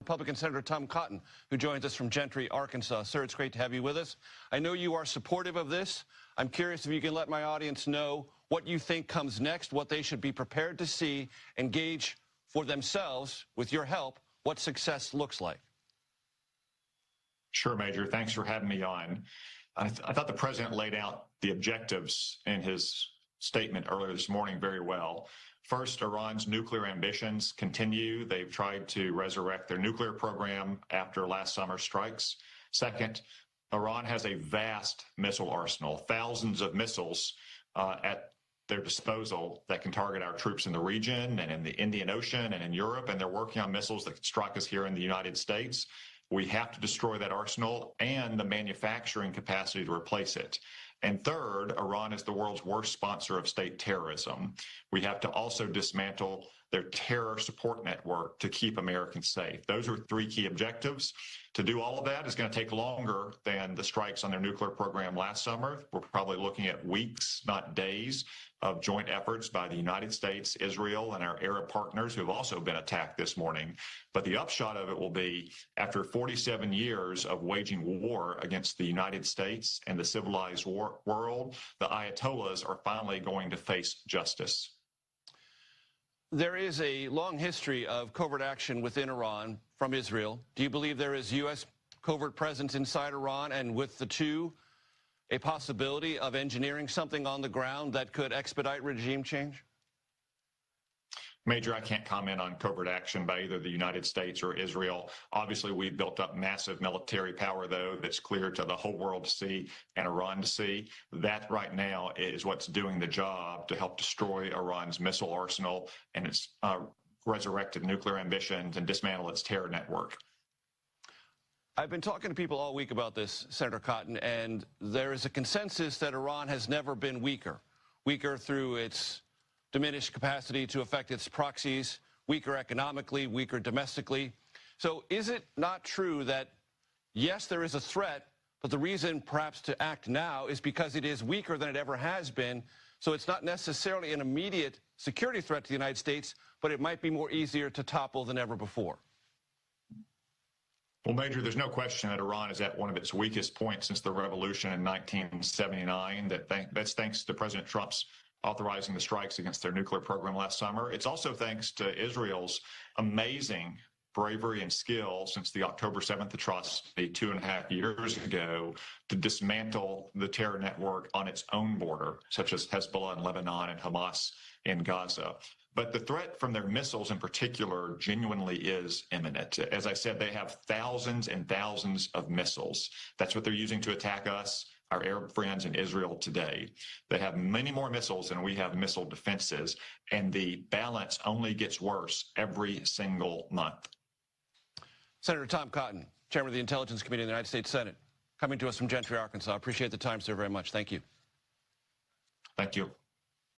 Republican Senator Tom Cotton, who joins us from Gentry, Arkansas. Sir, it's great to have you with us. I know you are supportive of this. I'm curious if you can let my audience know what you think comes next, what they should be prepared to see, and gauge for themselves, with your help, what success looks like. Sure, Major. Thanks for having me on. I thought the president laid out the objectives in his statement earlier this morning very well. First, Iran's nuclear ambitions continue. They've tried to resurrect their nuclear program after last summer's strikes. Second, Iran has a vast missile arsenal, thousands of missiles at their disposal that can target our troops in the region and in the Indian Ocean and in Europe, and they're working on missiles that can strike us here in the United States. We have to destroy that arsenal and the manufacturing capacity to replace it. And third, Iran is the world's worst sponsor of state terrorism. We have to also dismantle their terror support network to keep Americans safe. Those are three key objectives. To do all of that is going to take longer than the strikes on their nuclear program last summer. We're probably looking at weeks, not days, of joint efforts by the United States, Israel, and our Arab partners who have also been attacked this morning. But the upshot of it will be, after 47 years of waging war against the United States and the civilized world, the Ayatollahs are finally going to face justice. There is a long history of covert action within Iran from Israel. Do you believe there is U.S. covert presence inside Iran, and with the two, a possibility of engineering something on the ground that could expedite regime change? Major, I can't comment on covert action by either the United States or Israel. Obviously, we've built up massive military power, though, that's clear to the whole world to see and Iran to see. That right now is what's doing the job to help destroy Iran's missile arsenal and its resurrected nuclear ambitions and dismantle its terror network. I've been talking to people all week about this, Senator Cotton, and there is a consensus that Iran has never been weaker through its diminished capacity to affect its proxies, weaker economically, weaker domestically. So is it not true that, yes, there is a threat, but the reason perhaps to act now is because it is weaker than it ever has been, so it's not necessarily an immediate security threat to the United States, but it might be more easier to topple than ever before? Well, Major, there's no question that Iran is at one of its weakest points since the revolution in 1979. That's thanks to President Trump's authorizing the strikes against their nuclear program last summer. It's also thanks to Israel's amazing bravery and skill since the October 7th atrocity 2.5 years ago to dismantle the terror network on its own border, such as Hezbollah in Lebanon and Hamas in Gaza. But the threat from their missiles in particular genuinely is imminent. As I said, they have thousands and thousands of missiles. That's what they're using to attack us, our Arab friends in Israel today. They have many more missiles than we have missile defenses, and the balance only gets worse every single month. Senator Tom Cotton, Chairman of the Intelligence Committee in the United States Senate, coming to us from Gentry, Arkansas. I appreciate the time, sir, very much. Thank you. Thank you.